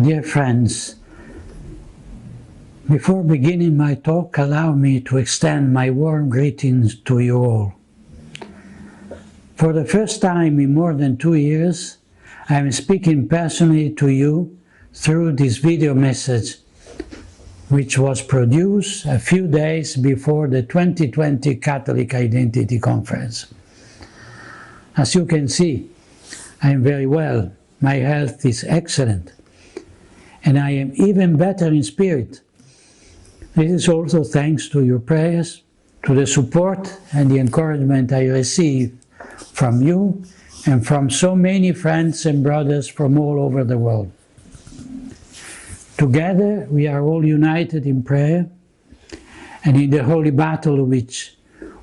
Dear friends, before beginning my talk, allow me to extend my warm greetings to you all. For the first time in more than 2 years, I am speaking personally to you through this video message, which was produced a few days before the 2020 Catholic Identity Conference. As you can see, I am very well, my health is excellent, and I am even better in spirit. This is also thanks to your prayers, to the support and the encouragement I receive from you and from so many friends and brothers from all over the world. Together we are all united in prayer and in the holy battle which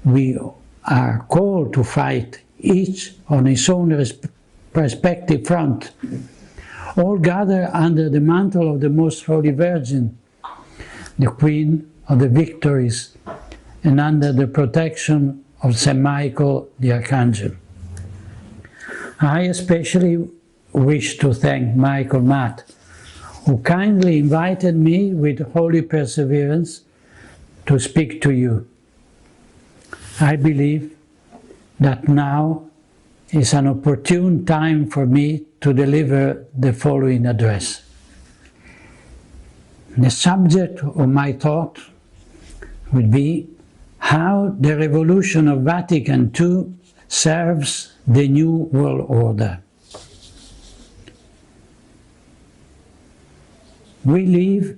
we are called to fight, each on his own respective front, all gather under the mantle of the Most Holy Virgin, the Queen of the Victories, and under the protection of Saint Michael the Archangel. I especially wish to thank Michael Matt, who kindly invited me with holy perseverance to speak to you. I believe that now is an opportune time for me to deliver the following address. The subject of my talk would be how the revolution of Vatican II serves the new world order. We live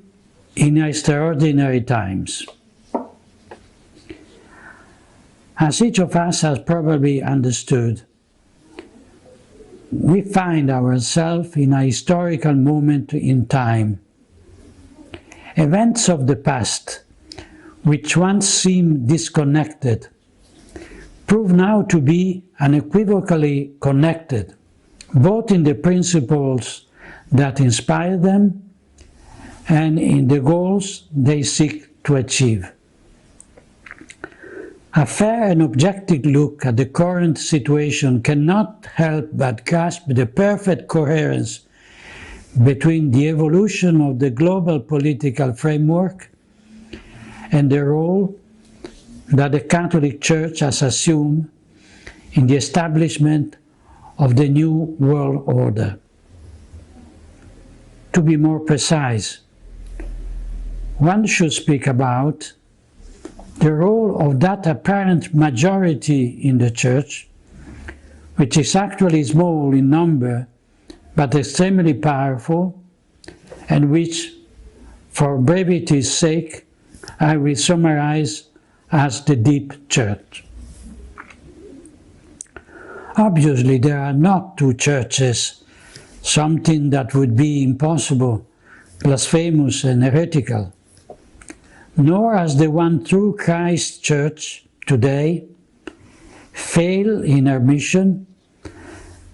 in extraordinary times. As each of us has probably understood, we find ourselves in a historical moment in time. Events of the past, which once seemed disconnected, prove now to be unequivocally connected, both in the principles that inspire them and in the goals they seek to achieve. A fair and objective look at the current situation cannot help but grasp the perfect coherence between the evolution of the global political framework and the role that the Catholic Church has assumed in the establishment of the new world order. To be more precise, one should speak about the role of that apparent majority in the Church, which is actually small in number but extremely powerful, and which, for brevity's sake, I will summarize as the deep church. Obviously, there are not two churches, something that would be impossible, blasphemous and heretical, nor has the one true Christ Church today failed in her mission,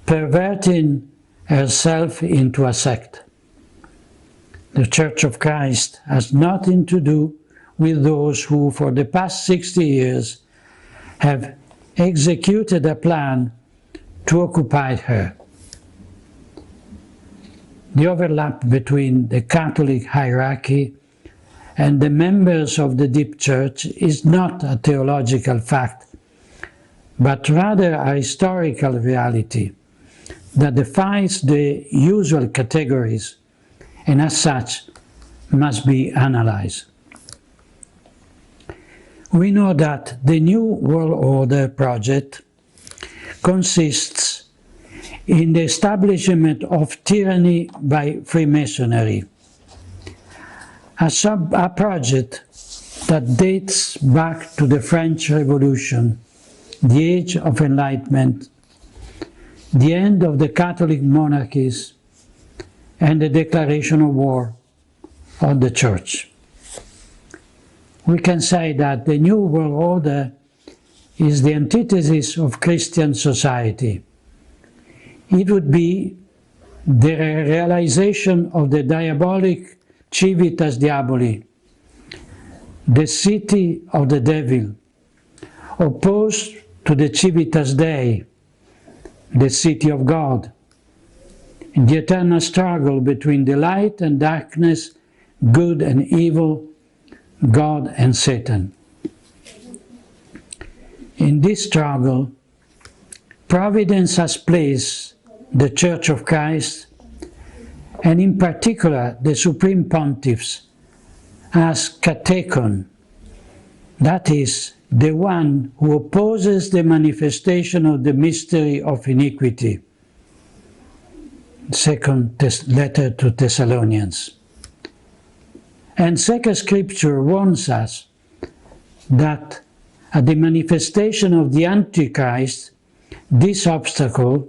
perverting herself into a sect. The Church of Christ has nothing to do with those who, for the past 60 years, have executed a plan to occupy her. The overlap between the Catholic hierarchy and the members of the deep church is not a theological fact, but rather a historical reality that defies the usual categories and as such must be analyzed. We know that the New World Order project consists in the establishment of tyranny by Freemasonry, a project that dates back to the French Revolution, the Age of Enlightenment, the end of the Catholic monarchies, and the declaration of war on the Church. We can say that the New World Order is the antithesis of Christian society. It would be the realization of the diabolic civitas diaboli, the city of the devil, opposed to the civitas Dei, the city of God, in the eternal struggle between the light and darkness, good and evil, God and Satan. In this struggle, Providence has placed the Church of Christ, and in particular the Supreme Pontiffs, as catechon, that is, the one who opposes the manifestation of the mystery of iniquity. Second letter to Thessalonians. And Sacred Scripture warns us that at the manifestation of the Antichrist, this obstacle,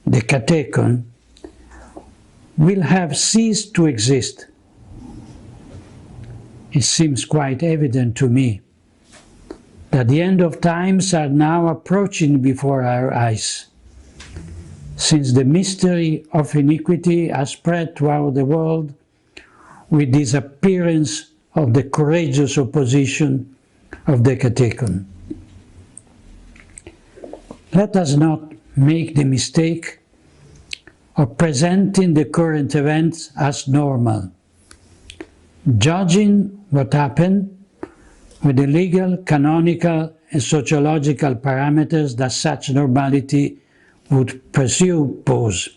the catechon, will have ceased to exist. It seems quite evident to me that the end of times are now approaching before our eyes, since the mystery of iniquity has spread throughout the world with the disappearance of the courageous opposition of the catechon. Let us not make the mistake of presenting the current events as normal, judging what happened with the legal, canonical, and sociological parameters that such normality would presuppose.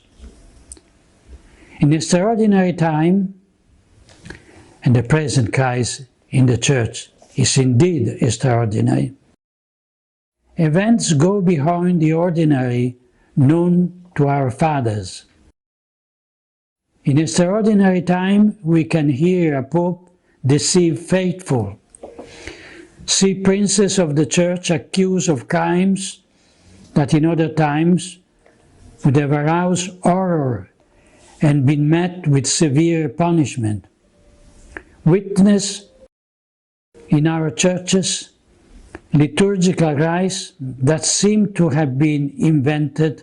In extraordinary time, and the present crisis in the Church is indeed extraordinary, events go beyond the ordinary known to our fathers. In extraordinary time, we can hear a Pope deceive faithful, see princes of the Church accused of crimes that in other times would have aroused horror and been met with severe punishment. Witness in our churches liturgical rites that seem to have been invented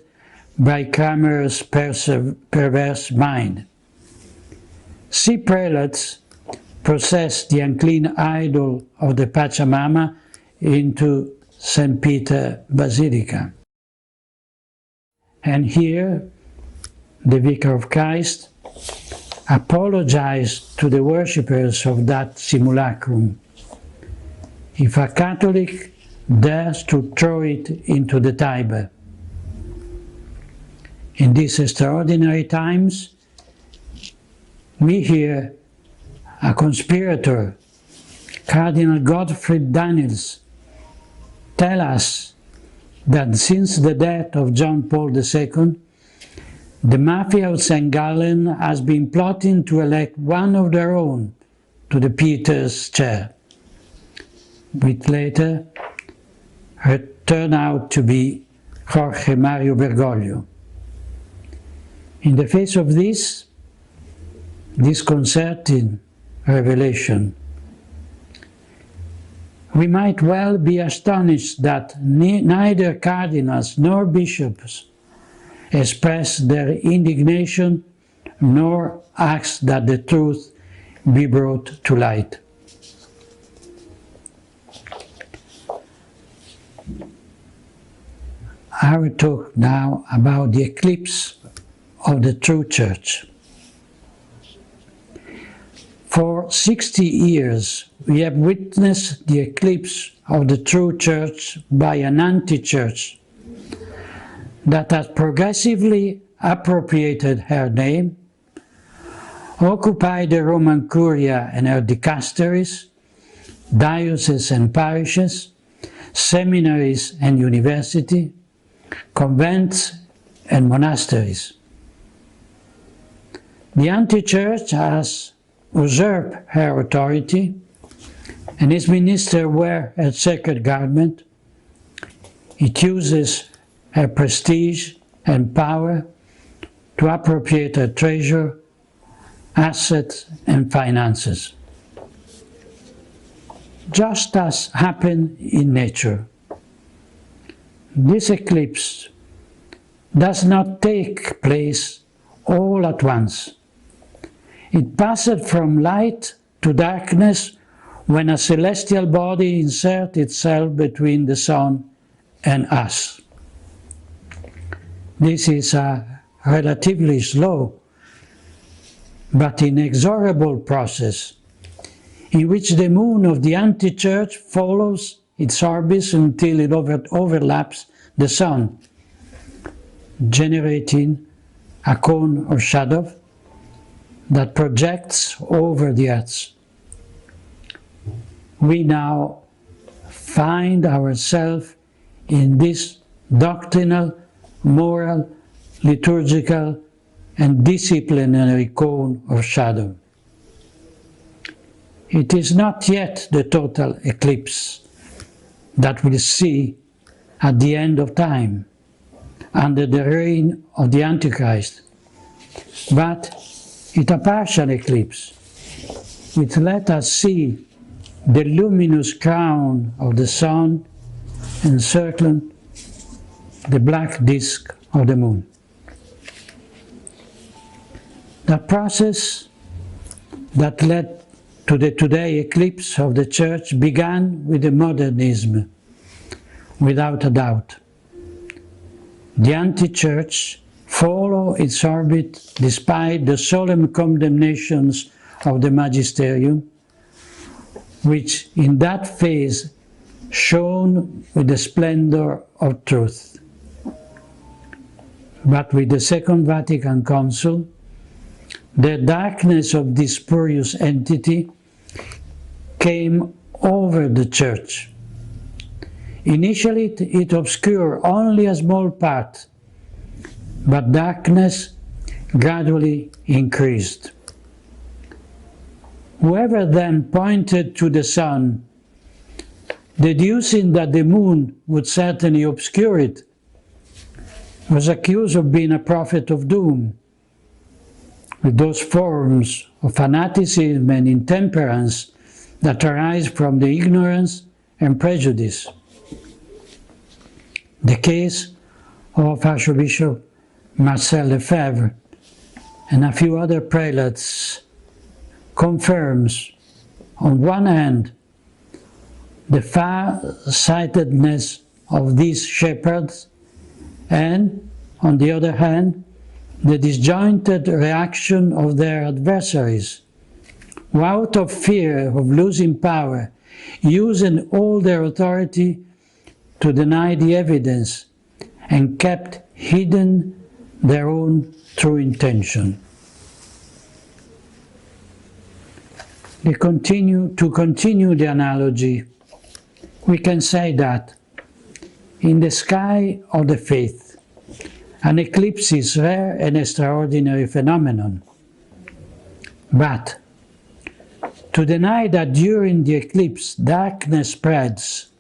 by Cranmer's perverse mind. See prelates process the unclean idol of the Pachamama into St. Peter Basilica. And here, the Vicar of Christ apologized to the worshippers of that simulacrum. If a Catholic dares to throw it into the Tiber. In these extraordinary times, we hear a conspirator, Cardinal Gottfried Daniels, tell us that since the death of John Paul II, the Mafia of St. Gallen has been plotting to elect one of their own to the Peter's chair, which later turned out to be Jorge Mario Bergoglio. In the face of this disconcerting revelation, we might well be astonished that neither cardinals nor bishops express their indignation nor ask that the truth be brought to light. I will talk now about the eclipse of the true church. For 60 years, we have witnessed the eclipse of the true church by an anti-church that has progressively appropriated her name, occupied the Roman Curia and her dicasteries, dioceses and parishes, seminaries and universities, convents and monasteries. The anti-church has usurped her authority, and its ministers wear a sacred garment. It uses her prestige and power to appropriate her treasure, assets, and finances. Just as happened in nature, this eclipse does not take place all at once. It passed from light to darkness when a celestial body inserts itself between the sun and us. This is a relatively slow but inexorable process in which the moon of the anti-church follows its orbit until it overlaps the sun, generating a cone or shadow that projects over the earth. We now find ourselves in this doctrinal, moral, liturgical, and disciplinary cone of shadow. It is not yet the total eclipse that we'll see at the end of time, under the reign of the Antichrist, but it's a partial eclipse, which let us see the luminous crown of the sun encircling the black disk of the moon. The process that led to the today eclipse of the Church began with the modernism, without a doubt. The anti-church followed its orbit despite the solemn condemnations of the magisterium, which in that phase shone with the splendor of truth. But with the Second Vatican Council, the darkness of this spurious entity came over the Church. Initially, it obscured only a small part, but darkness gradually increased. Whoever then pointed to the sun, deducing that the moon would certainly obscure it, was accused of being a prophet of doom, with those forms of fanaticism and intemperance that arise from the ignorance and prejudice. The case of Archbishop Marcel Lefebvre and a few other prelates confirms, on one hand, the far-sightedness of these shepherds, and, on the other hand, the disjointed reaction of their adversaries, who out of fear of losing power, using all their authority to deny the evidence and kept hidden their own true intention. To continue the analogy, we can say that in the sky of the faith, an eclipse is a rare and extraordinary phenomenon. But to deny that during the eclipse darkness spreads,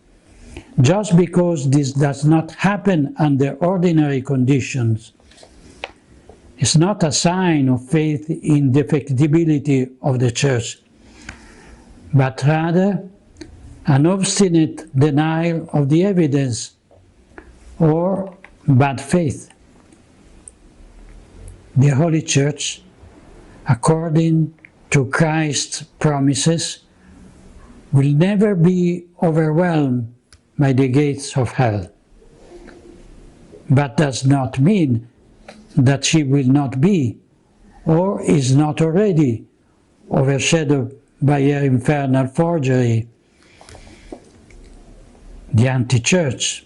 just because this does not happen under ordinary conditions, is not a sign of faith in the effectibility of the Church, but rather an obstinate denial of the evidence or bad faith. The Holy Church, according to Christ's promises, will never be overwhelmed by the gates of hell, but does not mean that she will not be, or is not already, overshadowed by her infernal forgery, the anti-church.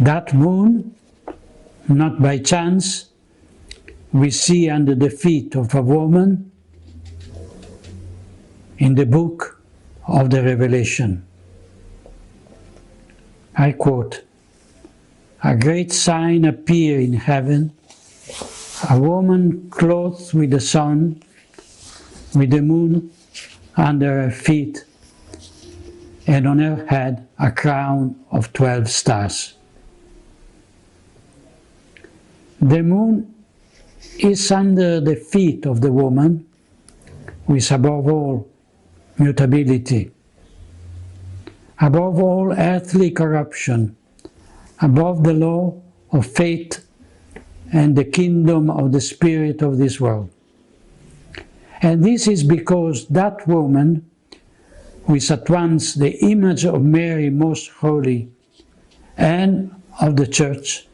That moon, not by chance, we see under the feet of a woman in the book of the Revelation. I quote, "A great sign appeared in heaven, a woman clothed with the sun, with the moon under her feet, and on her head a crown of 12 stars." The moon is under the feet of the woman, with above all mutability, above all earthly corruption, above the law of fate and the kingdom of the spirit of this world. And this is because that woman, who is at once the image of Mary most holy and of the Church,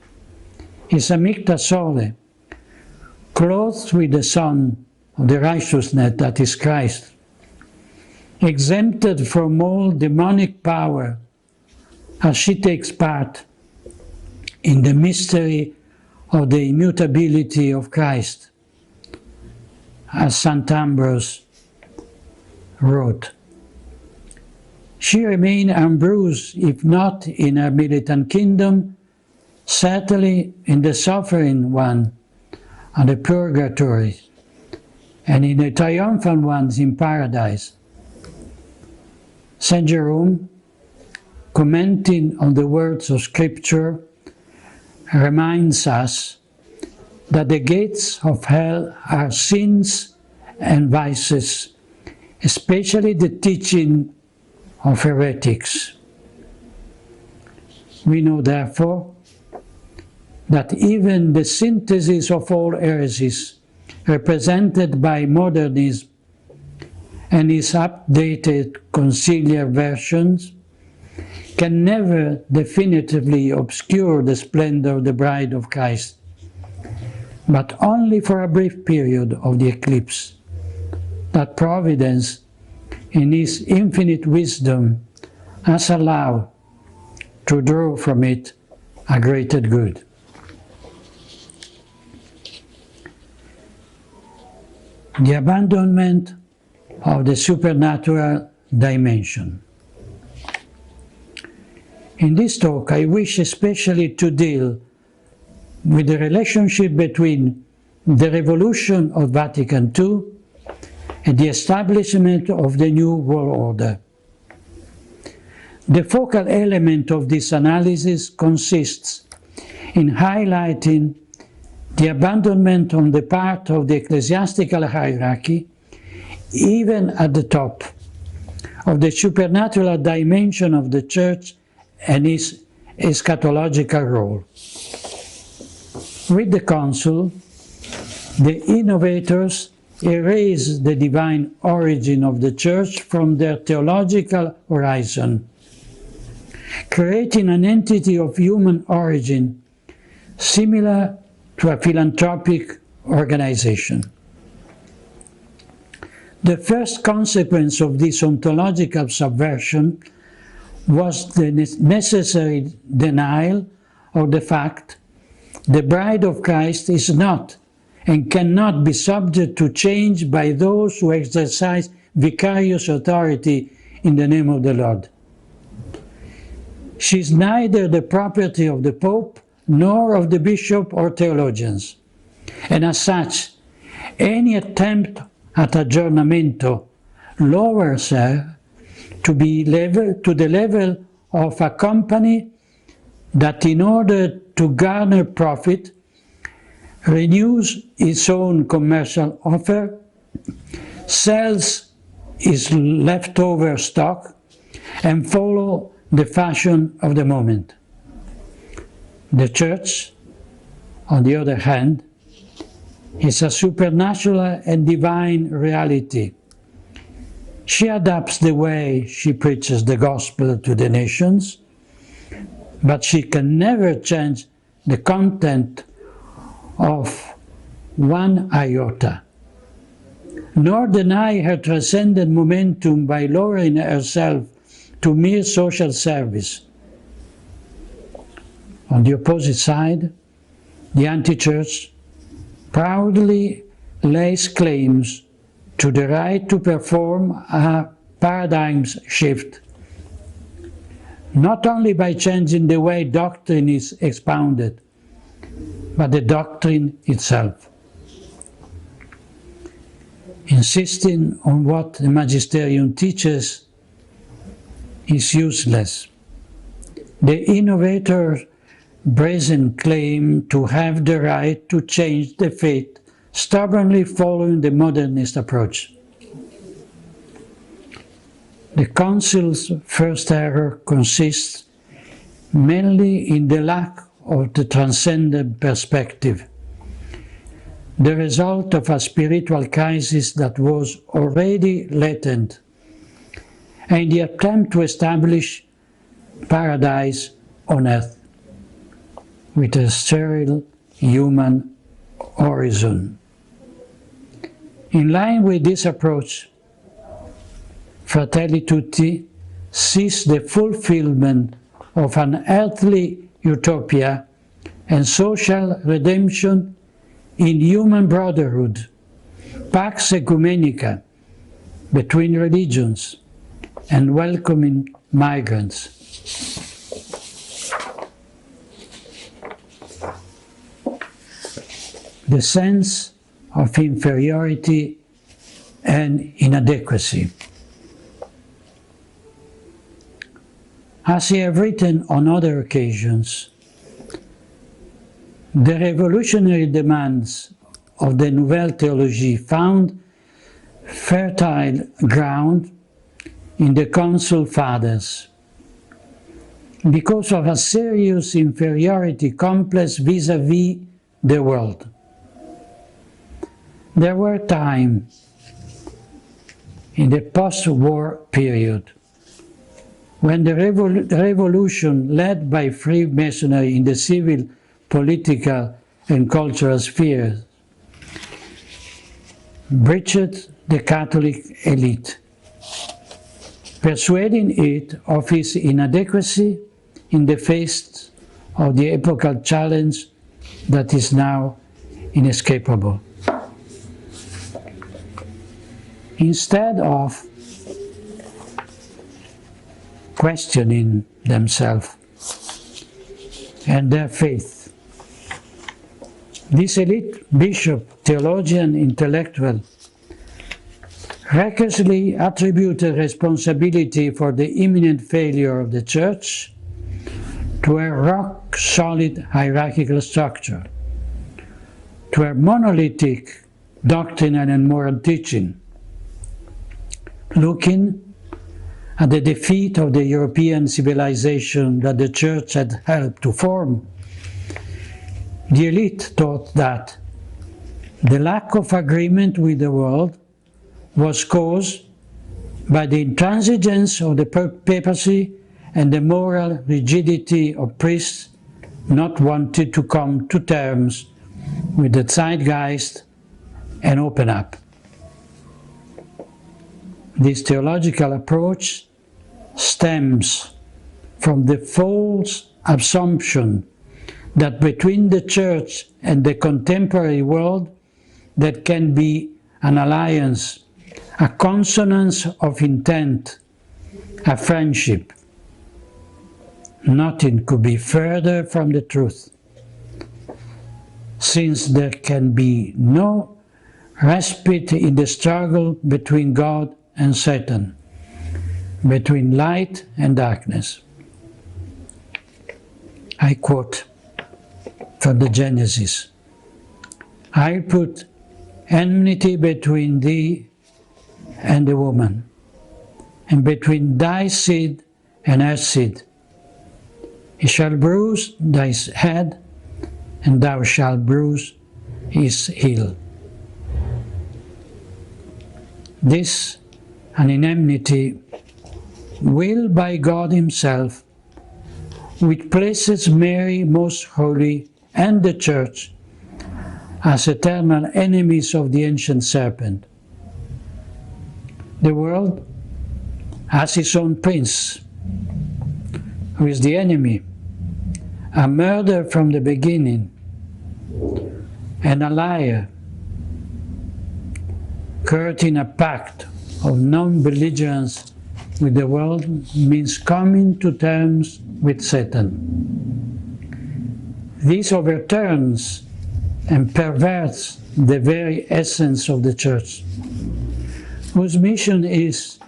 is amicta sole, clothed with the sun of the righteousness that is Christ, exempted from all demonic power, as she takes part in the mystery of the immutability of Christ, as St. Ambrose wrote. She remained unbruised, if not in her militant kingdom, certainly in the suffering one and the purgatory, and in the triumphant ones in paradise. St. Jerome, commenting on the words of Scripture, reminds us that the gates of hell are sins and vices, especially the teaching of heretics. We know, therefore, that even the synthesis of all heresies represented by modernism and its updated conciliar versions can never definitively obscure the splendor of the bride of Christ, but only for a brief period of the eclipse, that Providence, in His infinite wisdom, has allowed to draw from it a greater good. The abandonment of the supernatural dimension. In this talk, I wish especially to deal with the relationship between the revolution of Vatican II and the establishment of the New World Order. The focal element of this analysis consists in highlighting the abandonment on the part of the ecclesiastical hierarchy, even at the top, of the supernatural dimension of the Church and its eschatological role. With the Council, the innovators erased the divine origin of the Church from their theological horizon, creating an entity of human origin similar to a philanthropic organization. The first consequence of this ontological subversion was the necessary denial of the fact the bride of Christ is not and cannot be subject to change by those who exercise vicarious authority in the name of the Lord. She is neither the property of the Pope nor of the bishop or theologians, and as such, any attempt at aggiornamento lowers her to the level of a company that, in order to garner profit, renews its own commercial offer, sells its leftover stock, and follows the fashion of the moment. The Church, on the other hand, is a supernatural and divine reality. She adapts the way she preaches the gospel to the nations, but she can never change the content of one iota, nor deny her transcendent momentum by lowering herself to mere social service. On the opposite side, the anti-church proudly lays claims to the right to perform a paradigm shift, not only by changing the way doctrine is expounded, but the doctrine itself. Insisting on what the magisterium teaches is useless. The innovator brazen claim to have the right to change the faith, stubbornly following the modernist approach. The Council's first error consists mainly in the lack of the transcendent perspective, the result of a spiritual crisis that was already latent, and the attempt to establish paradise on earth with a sterile human horizon. In line with this approach, Fratelli Tutti sees the fulfillment of an earthly utopia and social redemption in human brotherhood, pax ecumenica between religions, and welcoming migrants. The sense of inferiority and inadequacy. As I have written on other occasions, the revolutionary demands of the Nouvelle Théologie found fertile ground in the Council Fathers because of a serious inferiority complex vis-à-vis the world. There were times in the post-war period when the revolution led by Freemasonry in the civil, political and cultural spheres breached the Catholic elite, persuading it of its inadequacy in the face of the epochal challenge that is now inescapable. Instead of questioning themselves and their faith, this elite bishop, theologian, intellectual recklessly attributed responsibility for the imminent failure of the Church to a rock-solid hierarchical structure, to a monolithic doctrinal and moral teaching, looking at the defeat of the European civilization that the Church had helped to form. The elite thought that the lack of agreement with the world was caused by the intransigence of the papacy and the moral rigidity of priests not wanting to come to terms with the zeitgeist and open up. This theological approach stems from the false assumption that between the Church and the contemporary world there can be an alliance, a consonance of intent, a friendship. Nothing could be further from the truth, since there can be no respite in the struggle between God and Satan, between light and darkness. I quote from the Genesis, "I'll put enmity between thee and the woman, and between thy seed and her seed. He shall bruise thy head, and thou shalt bruise his heel." This an enmity willed by God Himself, which places Mary most holy and the Church as eternal enemies of the ancient serpent. The world has its own prince, who is the enemy, a murderer from the beginning, and a liar, courting a pact of non-belligerence with the world means coming to terms with Satan. This overturns and perverts the very essence of the Church, whose mission is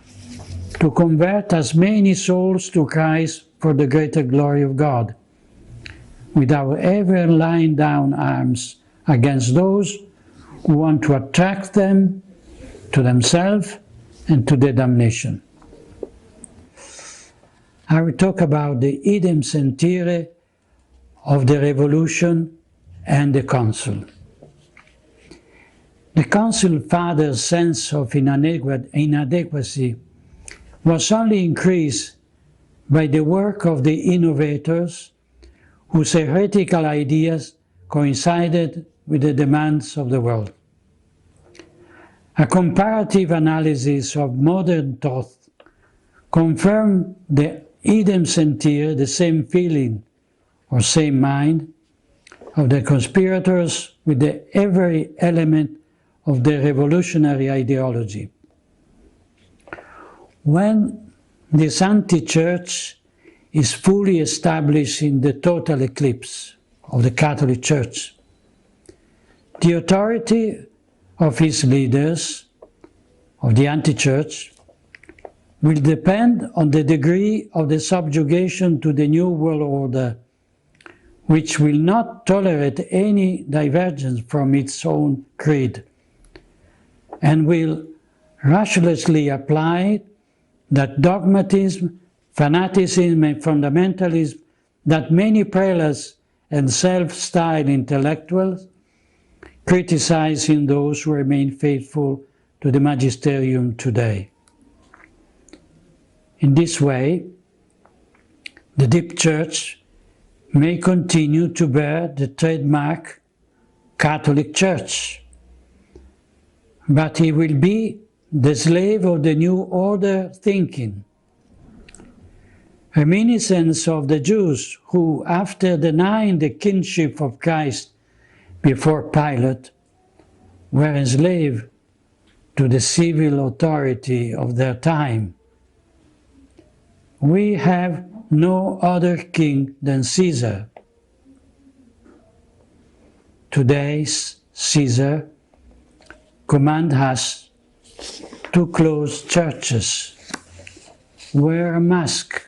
to convert as many souls to Christ for the greater glory of God, without ever laying down arms against those who want to attract them to themselves and to their damnation. I will talk about the idem sentire of the Revolution and the Council. The Council Fathers' sense of inadequacy was only increased by the work of the innovators whose heretical ideas coincided with the demands of the world. A comparative analysis of modern thought confirmed the idem sentir, the same feeling or same mind of the conspirators with every element of the revolutionary ideology. When this anti-church is fully established in the total eclipse of the Catholic Church, the authority of its leaders, of the anti-church, will depend on the degree of the subjugation to the new world order, which will not tolerate any divergence from its own creed, and will ruthlessly apply that dogmatism, fanaticism, and fundamentalism that many prelates and self-styled intellectuals criticize in those who remain faithful to the magisterium today. In this way, the deep church may continue to bear the trademark Catholic Church, but it will be the slave of the new order thinking, reminiscence of the Jews who, after denying the kingship of Christ before Pilate, were enslaved to the civil authority of their time. We have no other king than Caesar. Today's Caesar commands us to close churches, wear a mask,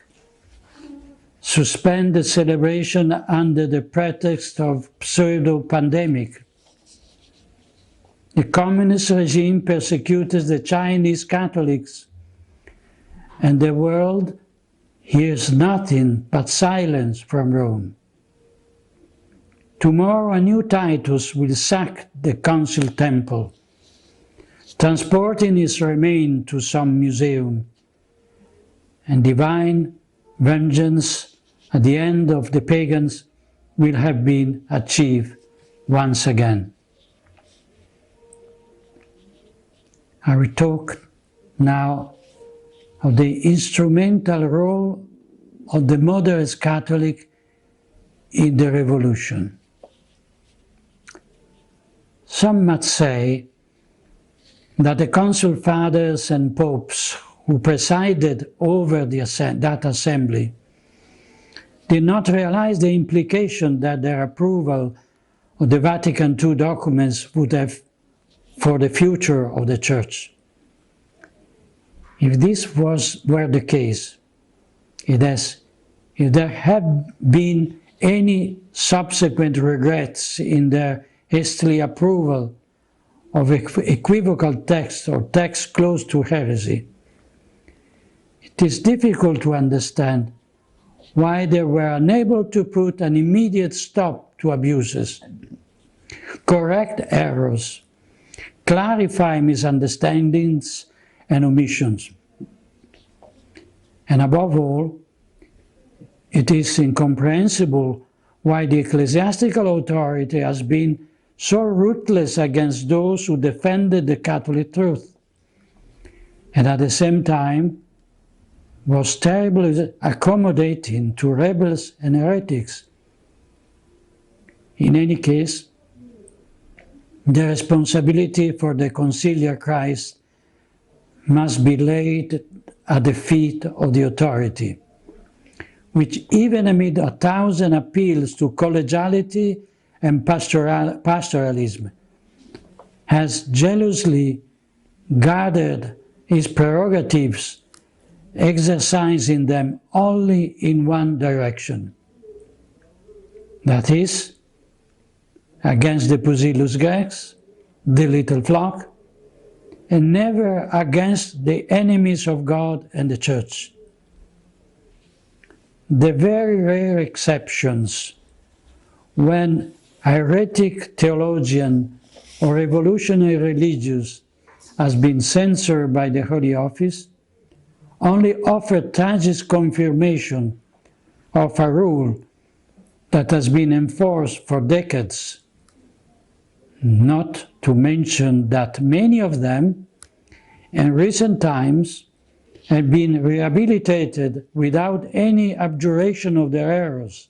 suspend the celebration under the pretext of pseudo-pandemic. The communist regime persecutes the Chinese Catholics, and the world hears nothing but silence from Rome. Tomorrow a new Titus will sack the council temple, transporting its remains to some museum, and divine vengeance at the end of the pagans will have been achieved once again. I will talk now of the instrumental role of the moderate Catholic in the revolution. Some might say that the Council Fathers and Popes who presided over that assembly did not realize the implication that their approval of the Vatican II documents would have for the future of the Church. If this were the case, if there have been any subsequent regrets in their hastily approval of equivocal texts or texts close to heresy, it is difficult to understand why they were unable to put an immediate stop to abuses, correct errors, clarify misunderstandings and omissions. And above all, it is incomprehensible why the ecclesiastical authority has been so ruthless against those who defended the Catholic truth, and at the same time was terribly accommodating to rebels and heretics. In any case, the responsibility for the conciliar Christ must be laid at the feet of the authority, which even amid 1,000 appeals to collegiality and pastoralism, has jealously guarded its prerogatives, exercising them only in one direction, that is, against the Pusillus Grex, the little flock, and never against the enemies of God and the Church. The very rare exceptions when a heretic theologian or revolutionary religious has been censored by the Holy Office only offer tragic confirmation of a rule that has been enforced for decades, not to mention that many of them in recent times have been rehabilitated without any abjuration of their errors,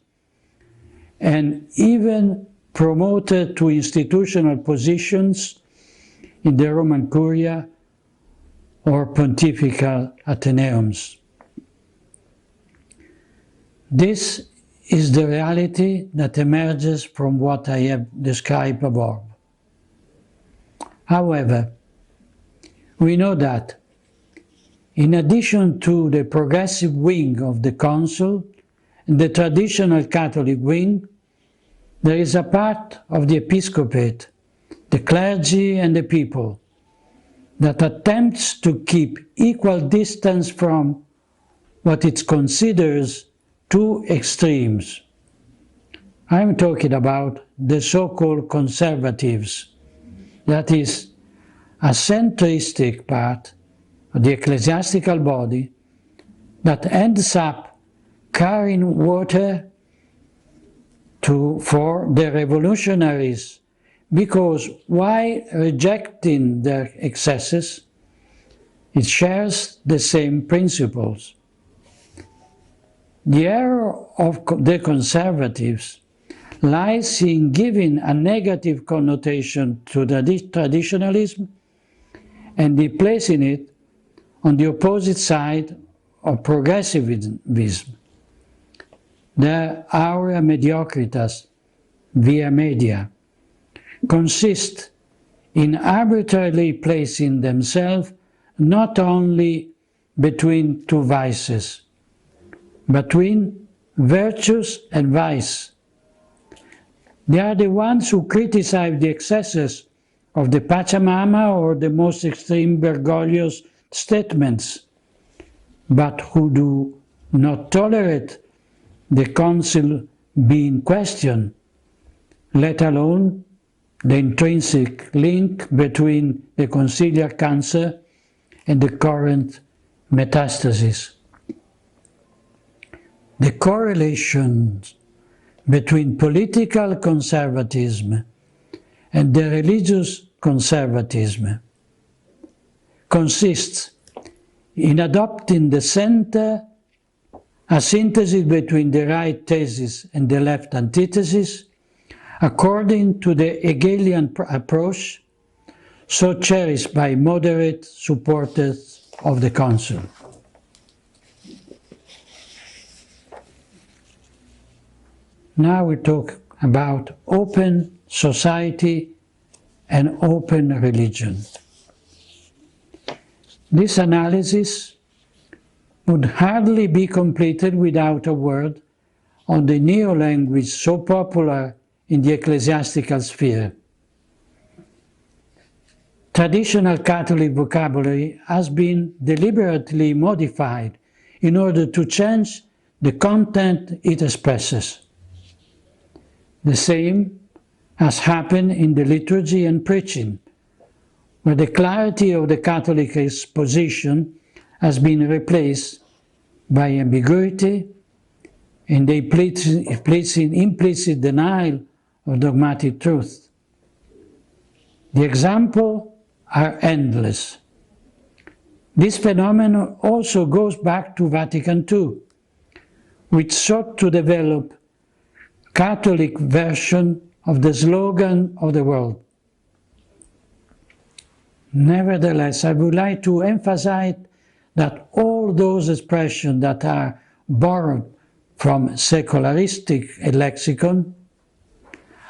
and even promoted to institutional positions in the Roman Curia or pontifical ateneums. This is the reality that emerges from what I have described above. However, we know that in addition to the progressive wing of the Council and the traditional Catholic wing, there is a part of the episcopate, the clergy and the people, that attempts to keep equal distance from what it considers two extremes. I'm talking about the so-called conservatives, that is, a centristic part of the ecclesiastical body that ends up carrying water for the revolutionaries, because while rejecting their excesses, it shares the same principles. The error of the conservatives lies in giving a negative connotation to the traditionalism and in placing it on the opposite side of progressivism. Their aurea mediocritas, via media, consist in arbitrarily placing themselves not only between two vices, but between virtues and vice. They are the ones who criticize the excesses of the Pachamama or the most extreme Bergoglio's statements, but who do not tolerate the council being questioned, let alone the intrinsic link between the conciliar cancer and the current metastasis. The correlations between political conservatism and the religious conservatism consists in adopting the center, a synthesis between the right thesis and the left antithesis, according to the Hegelian approach so cherished by moderate supporters of the Council. Now we talk about open society and open religion. This analysis would hardly be completed without a word on the neo-language so popular in the ecclesiastical sphere. Traditional Catholic vocabulary has been deliberately modified in order to change the content it expresses. The same has happened in the liturgy and preaching, where the clarity of the Catholic exposition has been replaced by ambiguity and the implicit denial of dogmatic truth. The examples are endless. This phenomenon also goes back to Vatican II, which sought to develop a Catholic version of the slogan of the world. Nevertheless, I would like to emphasize that all those expressions that are borrowed from secularistic lexicon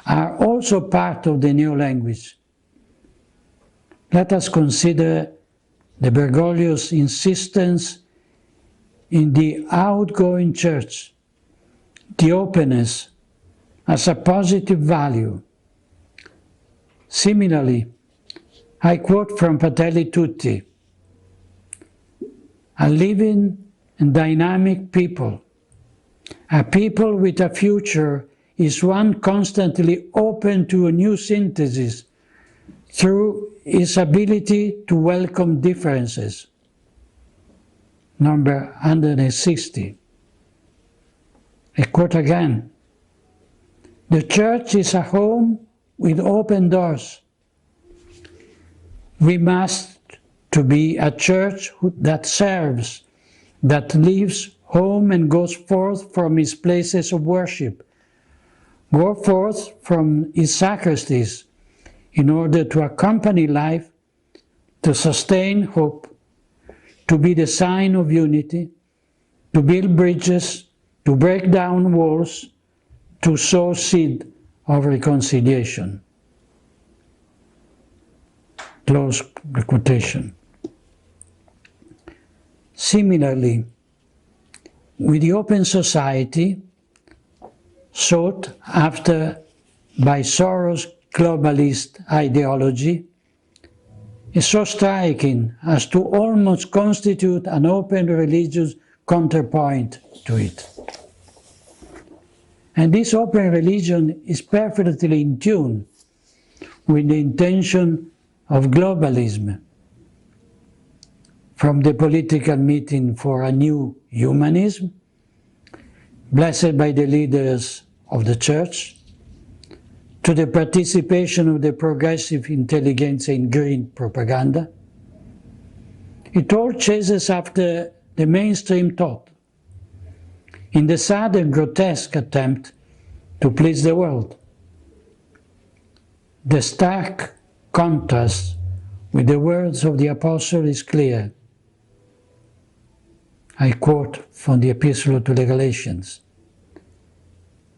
are also part of the new language. Let us consider the Bergoglio's insistence in the outgoing church, the openness as a positive value. Similarly, I quote from Fratelli Tutti, "A living and dynamic people, a people with a future is one constantly open to a new synthesis through its ability to welcome differences." Number 160. I quote again, The church is a home with open doors. We must to be a church that serves, that leaves home and goes forth from its places of worship, go forth from its sacristies in order to accompany life, to sustain hope, to be the sign of unity, to build bridges, to break down walls, to sow seed of reconciliation. Close the quotation. Similarly, with the open society sought after by Soros' globalist ideology, is so striking as to almost constitute an open religious counterpoint to it. And this open religion is perfectly in tune with the intention of globalism, from the political meeting for a new humanism, blessed by the leaders of the church, to the participation of the progressive intelligentsia in green propaganda. It all chases after the mainstream thought, in the sad and grotesque attempt to please the world. The stark contrast with the words of the apostle is clear. I quote from the Epistle to the Galatians.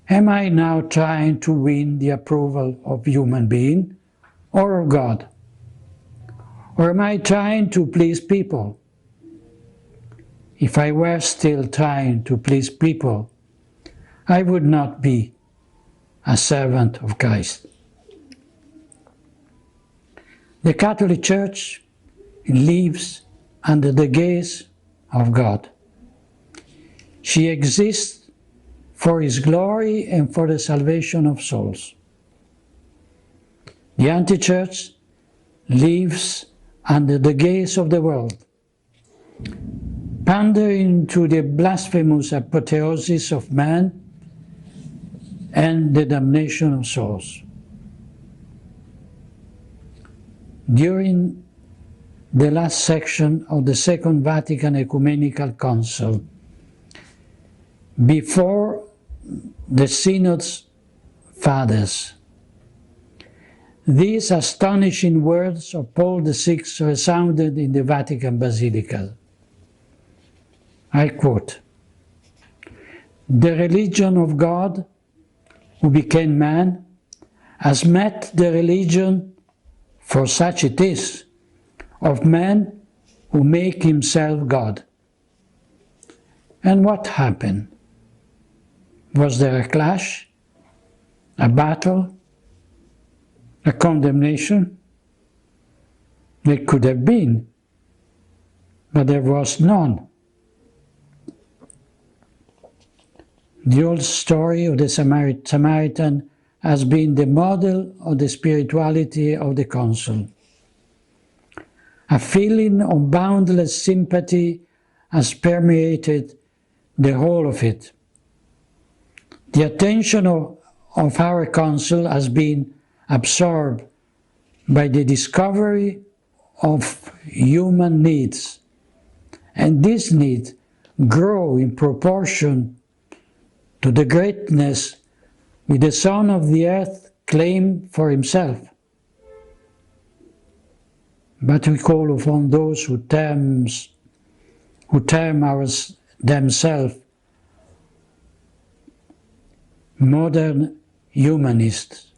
Am I now trying to win the approval of human being or of God? Or am I trying to please people? If I were still trying to please people, I would not be a servant of Christ. The Catholic Church lives under the gaze of God. She exists for His glory and for the salvation of souls. The anti-church lives under the gaze of the world, pandering to the blasphemous apotheosis of man and the damnation of souls. During the last section of the Second Vatican Ecumenical Council, before the Synod's fathers, these astonishing words of Paul VI resounded in the Vatican Basilica. I quote, "The religion of God, who became man, has met the religion, for such it is, of man who make himself God." And what happened? Was there a clash, a battle, a condemnation? There could have been, but there was none. The old story of the Samaritan has been the model of the spirituality of the Council. A feeling of boundless sympathy has permeated the whole of it. The attention of our Council has been absorbed by the discovery of human needs, and these needs grow in proportion to the greatness which the Son of the earth claimed for himself. But we call upon those who term themselves modern humanists,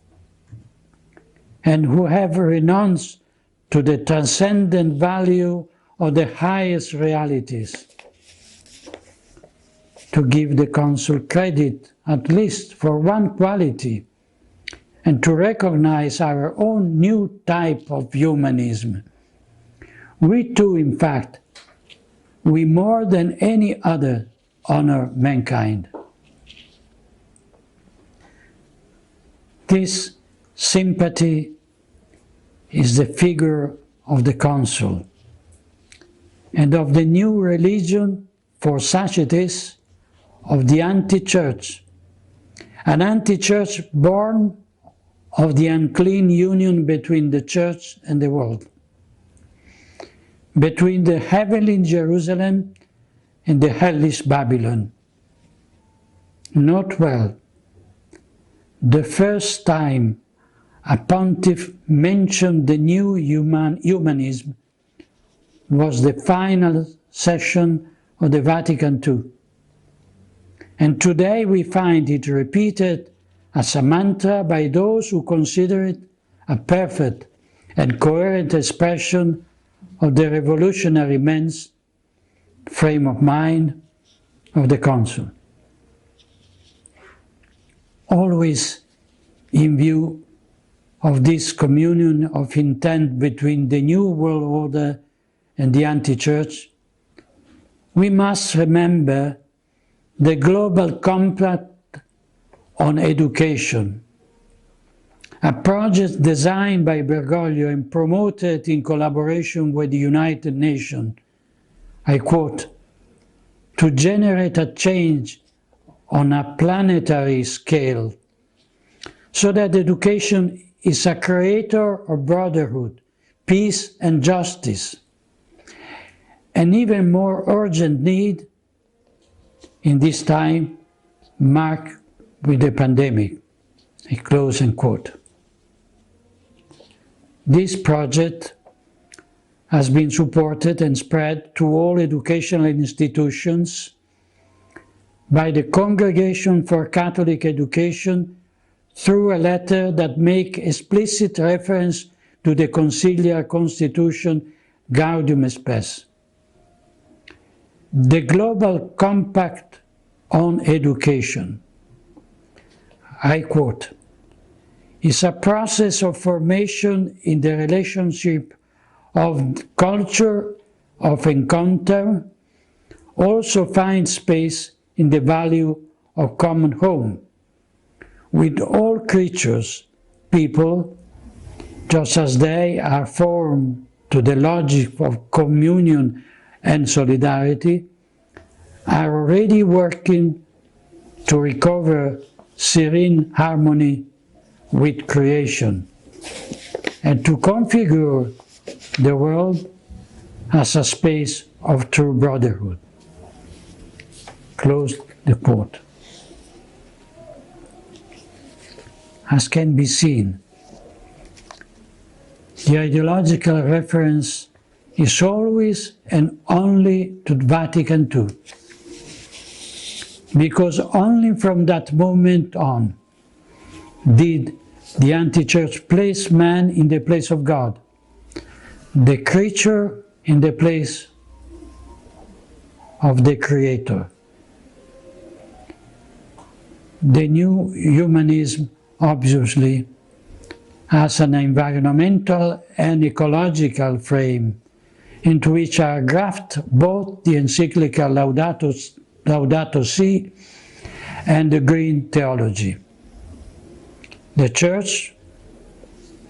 and who have renounced to the transcendent value of the highest realities, to give the Council credit at least for one quality, and to recognize our own new type of humanism. We too, in fact, we more than any other honor mankind. This sympathy is the figure of the Council and of the new religion, for such it is, of the anti-church, an anti-church born of the unclean union between the church and the world, between the heavenly Jerusalem and the hellish Babylon. Note well, the first time a pontiff mentioned the new humanism was the final session of the Vatican II. And today we find it repeated as a mantra by those who consider it a perfect and coherent expression of the revolutionary men's frame of mind of the Council. Always in view of this communion of intent between the New World Order and the anti-church, we must remember the Global Compact on Education, a project designed by Bergoglio and promoted in collaboration with the United Nations, I quote, to generate a change on a planetary scale so that education is a creator of brotherhood, peace and justice. An even more urgent need in this time marked with the pandemic. I close and quote. This project has been supported and spread to all educational institutions by the Congregation for Catholic Education through a letter that makes explicit reference to the Conciliar Constitution Gaudium et Spes. The Global Compact on Education, I quote, is a process of formation in the relationship of culture of encounter, also finds space in the value of common home, with all creatures, people, just as they are formed to the logic of communion and solidarity, are already working to recover serene harmony with creation and to configure the world as a space of true brotherhood. Close the quote. As can be seen, the ideological reference is always and only to Vatican II, because only from that moment on did the anti-church place man in the place of God, the creature in the place of the Creator. The new humanism obviously has an environmental and ecological frame into which are grafted both the encyclical Laudato Si and the green theology. The Church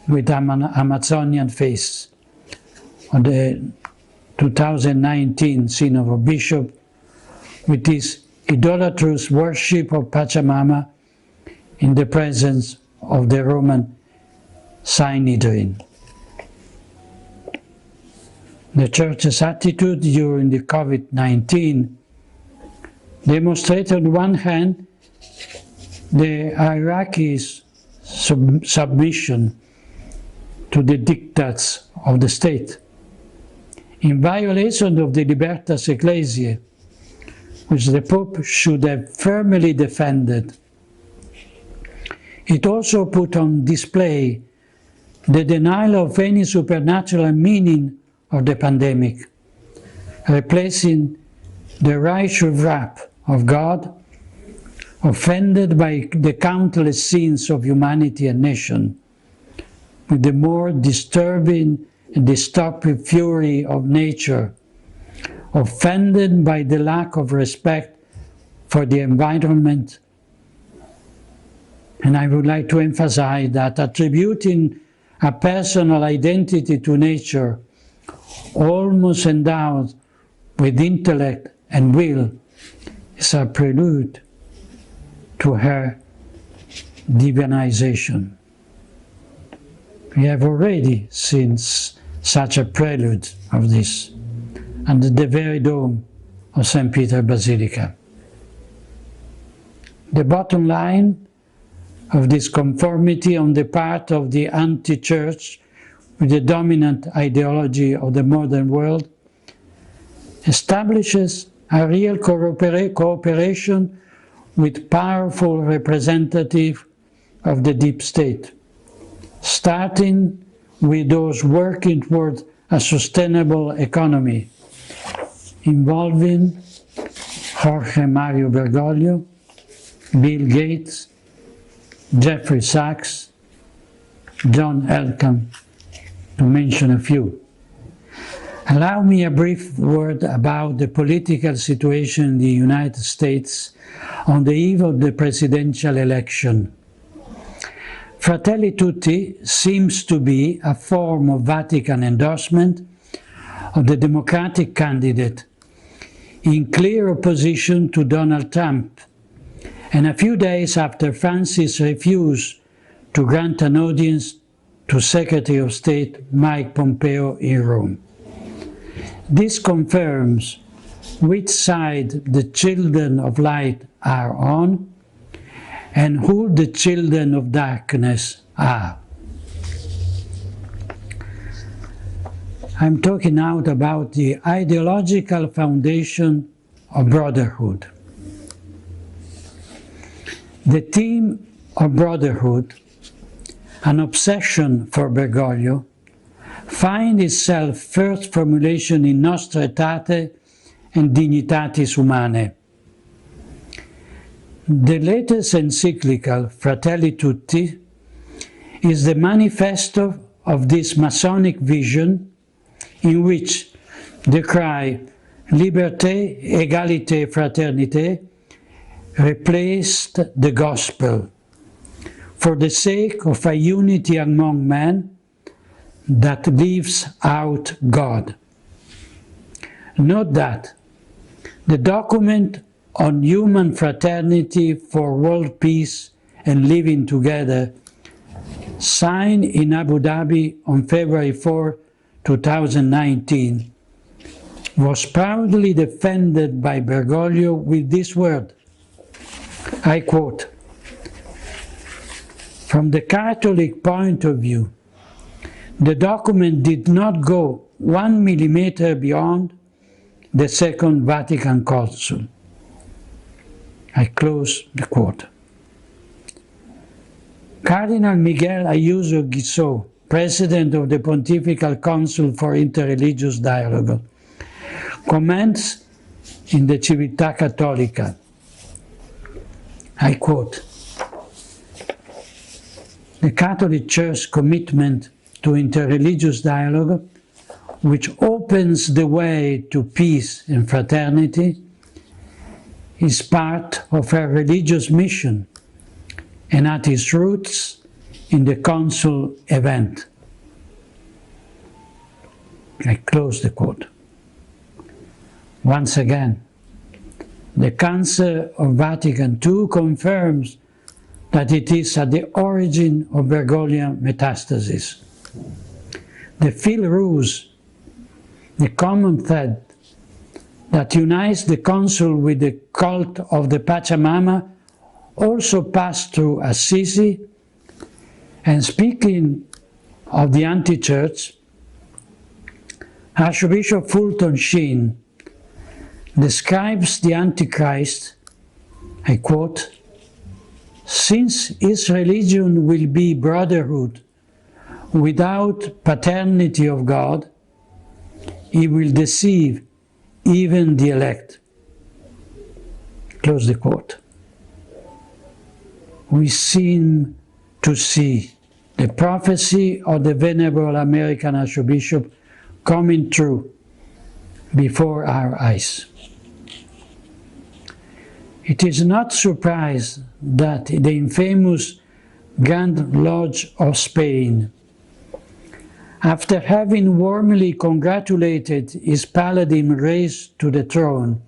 with Amazonian face on the 2019 Synod of Bishops with its idolatrous worship of Pachamama in the presence of the Roman Sanhedrin. The Church's attitude during the COVID-19 demonstrated on one hand the hierarchy's submission to the diktats of the state, in violation of the Libertas Ecclesiae, which the Pope should have firmly defended. It also put on display the denial of any supernatural meaning of the pandemic, replacing the righteous wrath of God, offended by the countless sins of humanity and nation, with the more disturbing and destructive fury of nature, offended by the lack of respect for the environment. And I would like to emphasize that attributing a personal identity to nature, almost endowed with intellect and will, is a prelude to her divinization. We have already seen such a prelude of this under the very dome of St. Peter Basilica. The bottom line of this conformity on the part of the anti-church with the dominant ideology of the modern world establishes a real cooperation with powerful representatives of the deep state, starting with those working towards a sustainable economy, involving Jorge Mario Bergoglio, Bill Gates, Jeffrey Sachs, John Elkann, to mention a few. Allow me a brief word about the political situation in the United States on the eve of the presidential election. Fratelli Tutti seems to be a form of Vatican endorsement of the Democratic candidate in clear opposition to Donald Trump, and a few days after Francis refused to grant an audience to Secretary of State Mike Pompeo in Rome. This confirms which side the children of light are on and who the children of darkness are. I'm talking now about the ideological foundation of brotherhood. The theme of brotherhood, an obsession for Bergoglio, finds itself first formulation in Nostra Aetate and Dignitatis Humanae. The latest encyclical, Fratelli Tutti, is the manifesto of this Masonic vision in which the cry Liberté, Égalité, Fraternité replaced the gospel for the sake of a unity among men that leaves out God. Note that the document on human fraternity for world peace and living together, signed in Abu Dhabi on February 4, 2019, was proudly defended by Bergoglio with this word, I quote, "From the Catholic point of view, the document did not go 1 millimeter beyond the Second Vatican Council." I close the quote. Cardinal Miguel Ayuso Guizot, President of the Pontifical Council for Interreligious Dialogue, comments in the Civiltà Cattolica, I quote, "The Catholic Church's commitment to interreligious dialogue, which opens the way to peace and fraternity, is part of her religious mission and at its roots in the Council event." I close the quote. Once again, the Council of Vatican II confirms that it is at the origin of Bergoglian metastasis. The fil rouge, the common thread that unites the Council with the cult of the Pachamama, also passed through Assisi. And speaking of the anti-church, Archbishop Fulton Sheen describes the Antichrist, I quote, "Since his religion will be brotherhood without paternity of God, he will deceive even the elect." Close the quote. We seem to see the prophecy of the venerable American Archbishop coming true before our eyes. It is not surprise that the infamous Grand Lodge of Spain, after having warmly congratulated his paladin raised to the throne,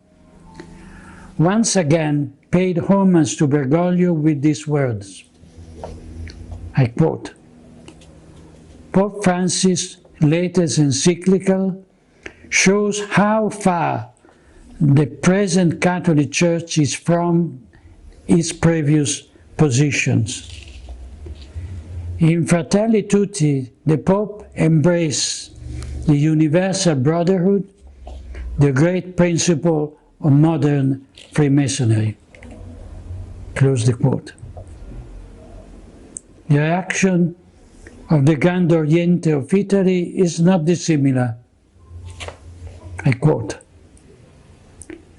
once again paid homage to Bergoglio with these words, I quote, Pope Francis' latest encyclical shows how far the present Catholic Church is from its previous positions. In Fratelli Tutti, the Pope embraced the universal brotherhood, the great principle of modern Freemasonry. Close the quote. The reaction of the Grand Oriente of Italy is not dissimilar. I quote,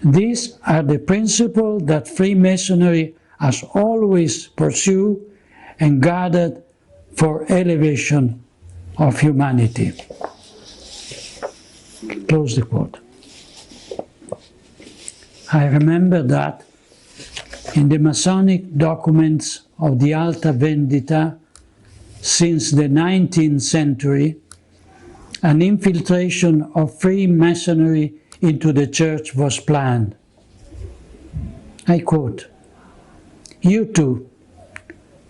"These are the principles that Freemasonry has always pursued and guarded for elevation of humanity." Close the quote. I remember that in the Masonic documents of the Alta Vendita since the 19th century, an infiltration of Freemasonry into the Church was planned. I quote, "You two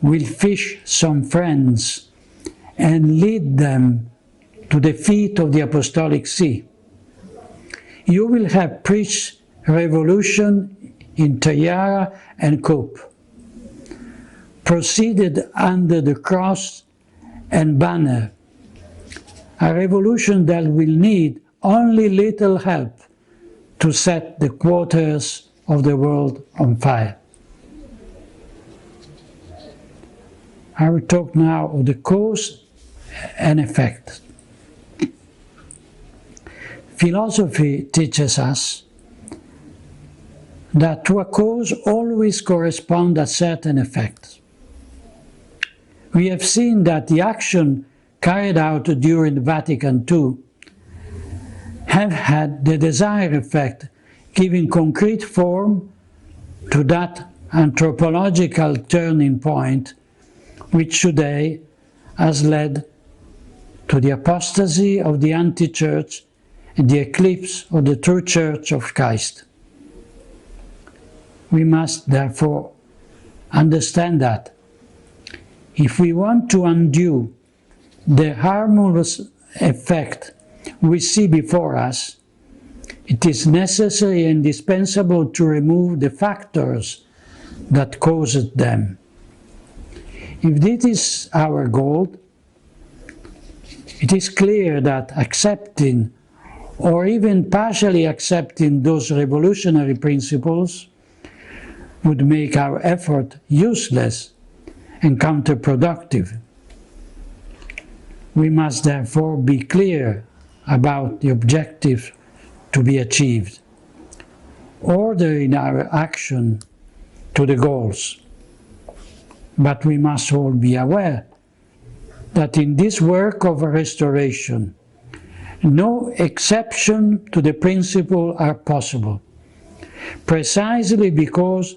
will fish some friends and lead them to the feet of the Apostolic See. You will have preached revolution in tiara and cope, proceeded under the cross and banner, a revolution that will need only little help to set the quarters of the world on fire." I will talk now of the cause and effect. Philosophy teaches us that to a cause always corresponds a certain effect. We have seen that the action carried out during Vatican II have had the desired effect, giving concrete form to that anthropological turning point which today has led to the apostasy of the anti-church and the eclipse of the true Church of Christ. We must therefore understand that if we want to undo the harmless effect we see before us, it is necessary and indispensable to remove the factors that caused them. If this is our goal, it is clear that accepting or even partially accepting those revolutionary principles would make our effort useless and counterproductive. We must therefore be clear about the objectives to be achieved, ordering our action to the goals. But we must all be aware that in this work of restoration, no exception to the principle are possible, precisely because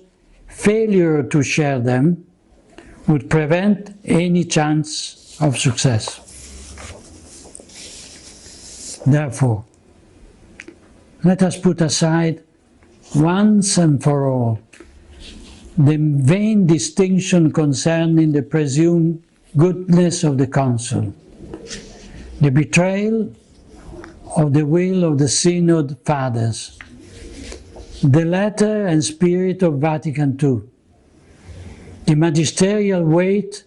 failure to share them would prevent any chance of success. Therefore, let us put aside once and for all the vain distinction concerning the presumed goodness of the Council, the betrayal of the will of the Synod Fathers, the letter and spirit of Vatican II, the magisterial weight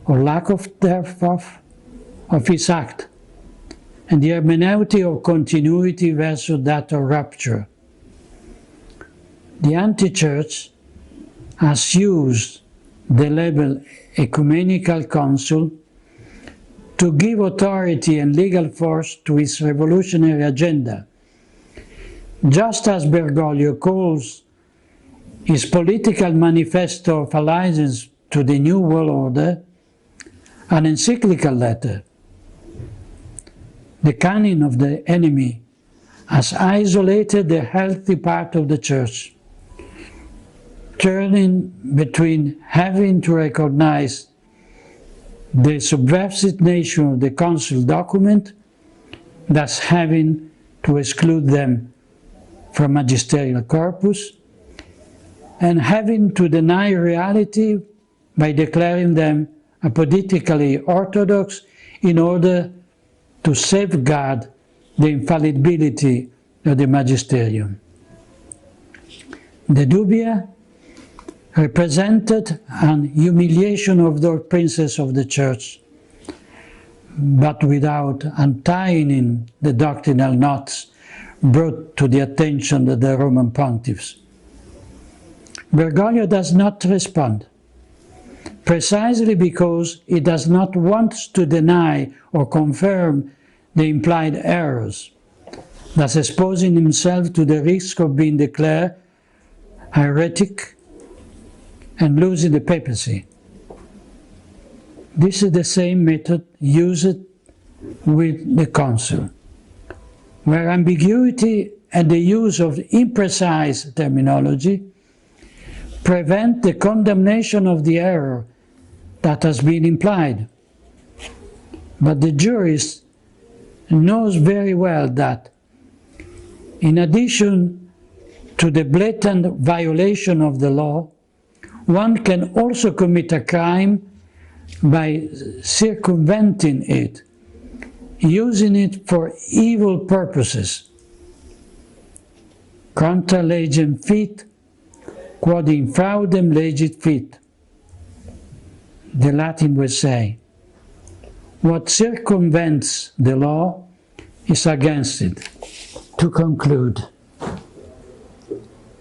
or lack of thereof of its act, and the hermeneutic of continuity versus that of rupture. The anti-church has used the label ecumenical council to give authority and legal force to its revolutionary agenda, just as Bergoglio calls his political manifesto of allegiance to the New World Order an encyclical letter. The cunning of the enemy has isolated the healthy part of the Church, turning between having to recognize the subversive nature of the Council document, thus having to exclude them from magisterial corpus, and having to deny reality by declaring them and politically orthodox in order to safeguard the infallibility of the magisterium. The dubia represented an humiliation of the princes of the church, but without untying the doctrinal knots brought to the attention of the Roman pontiffs. Bergoglio does not respond, precisely because he does not want to deny or confirm the implied errors, thus exposing himself to the risk of being declared heretic and losing the papacy. This is the same method used with the council, where ambiguity and the use of imprecise terminology prevent the condemnation of the error that has been implied. But the jurist knows very well that, in addition to the blatant violation of the law, one can also commit a crime by circumventing it, using it for evil purposes. Contra legem fit, quod infraudem legit fit. The Latin would say, what circumvents the law is against it. To conclude,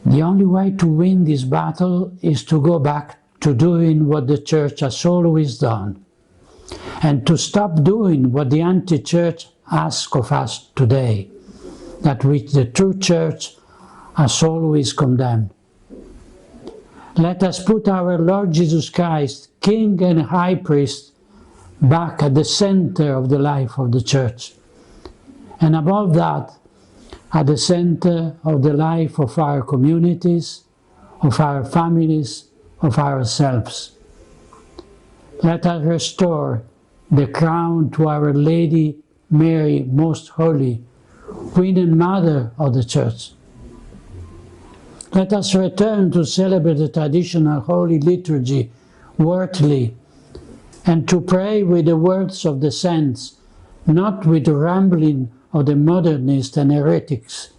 the only way to win this battle is to go back to doing what the Church has always done, and to stop doing what the anti-Church asks of us today, that which the true Church has always condemned. Let us put our Lord Jesus Christ, King and High Priest, back at the center of the life of the Church, and above that, at the center of the life of our communities, of our families, of ourselves. Let us restore the crown to Our Lady Mary, Most Holy, Queen and Mother of the Church. Let us return to celebrate the traditional Holy Liturgy worthily, and to pray with the words of the saints, not with the rambling of the modernists and heretics.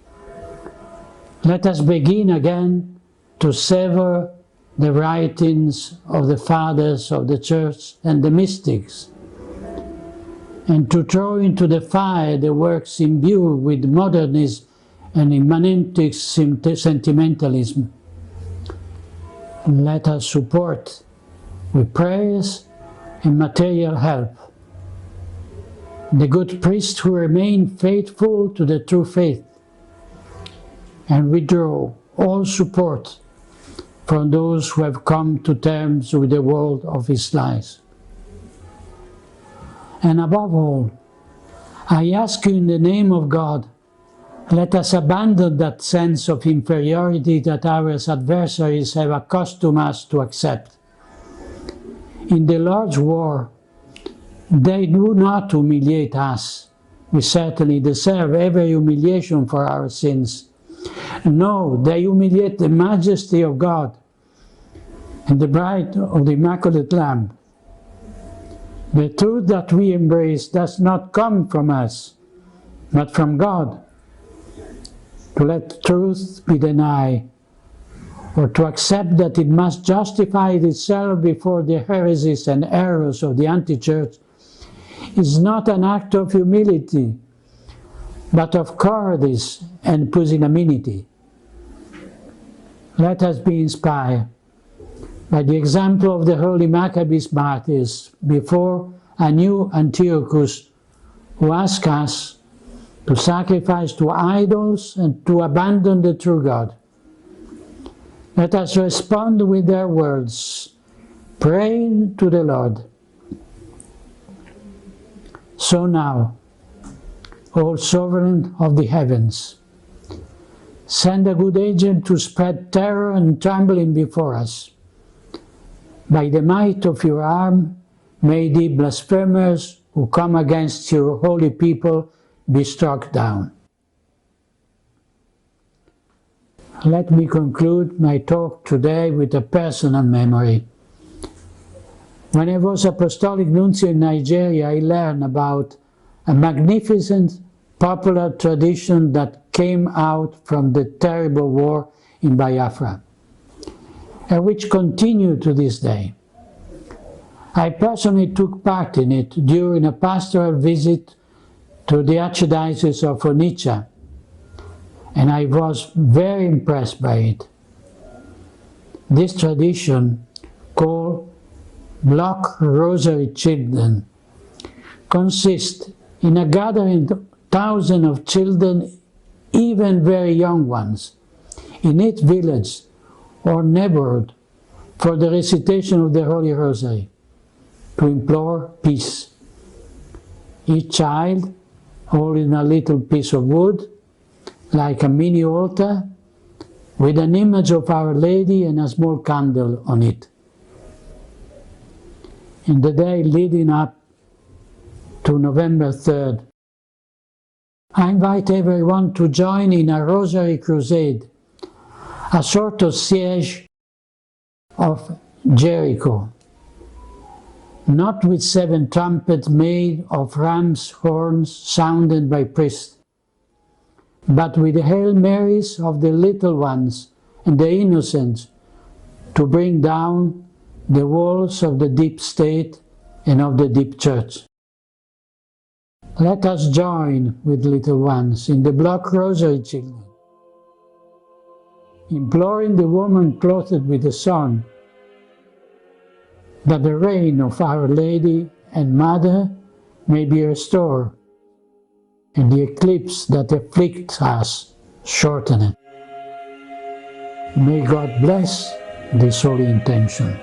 Let us begin again to savor the writings of the fathers of the Church and the mystics, and to throw into the fire the works imbued with modernism and immanentic sentimentalism. And let us support with prayers and material help the good priests who remain faithful to the true faith, and withdraw all support from those who have come to terms with the world of his lies. And above all, I ask you in the name of God, let us abandon that sense of inferiority that our adversaries have accustomed us to accept. In the Lord's war, they do not humiliate us. We certainly deserve every humiliation for our sins. No, they humiliate the majesty of God and the bride of the Immaculate Lamb. The truth that we embrace does not come from us, but from God. To let truth be denied, or to accept that it must justify itself before the heresies and errors of the anti-Church, is not an act of humility, but of cowardice and pusillanimity. Let us be inspired by the example of the holy Maccabees martyrs before a new Antiochus, who ask us to sacrifice to idols and to abandon the true God. Let us respond with their words, praying to the Lord. So now, O Sovereign of the heavens, send a good agent to spread terror and trembling before us. By the might of your arm, may the blasphemers who come against your holy people be struck down. Let me conclude my talk today with a personal memory. When I was Apostolic Nuncio in Nigeria, I learned about a magnificent popular tradition that came out from the terrible war in Biafra, and which continued to this day. I personally took part in it during a pastoral visit to the Archdiocese of Onitsha, and I was very impressed by it. This tradition, called Block Rosary Children, consists in a gathering of thousands of children, even very young ones, in each village or neighborhood for the recitation of the Holy Rosary, to implore peace. Each child holding a little piece of wood, like a mini altar, with an image of Our Lady and a small candle on it. In the day leading up to November 3rd, I invite everyone to join in a Rosary Crusade, a sort of siege of Jericho, not with 7 trumpets made of ram's horns sounded by priests, but with the Hail Marys of the little ones and the innocents to bring down the walls of the deep state and of the deep church. Let us join with little ones in the Block Rosary Children, imploring the woman clothed with the sun, that the reign of Our Lady and Mother may be restored, and the eclipse that afflicts us shortened. May God bless this holy intention.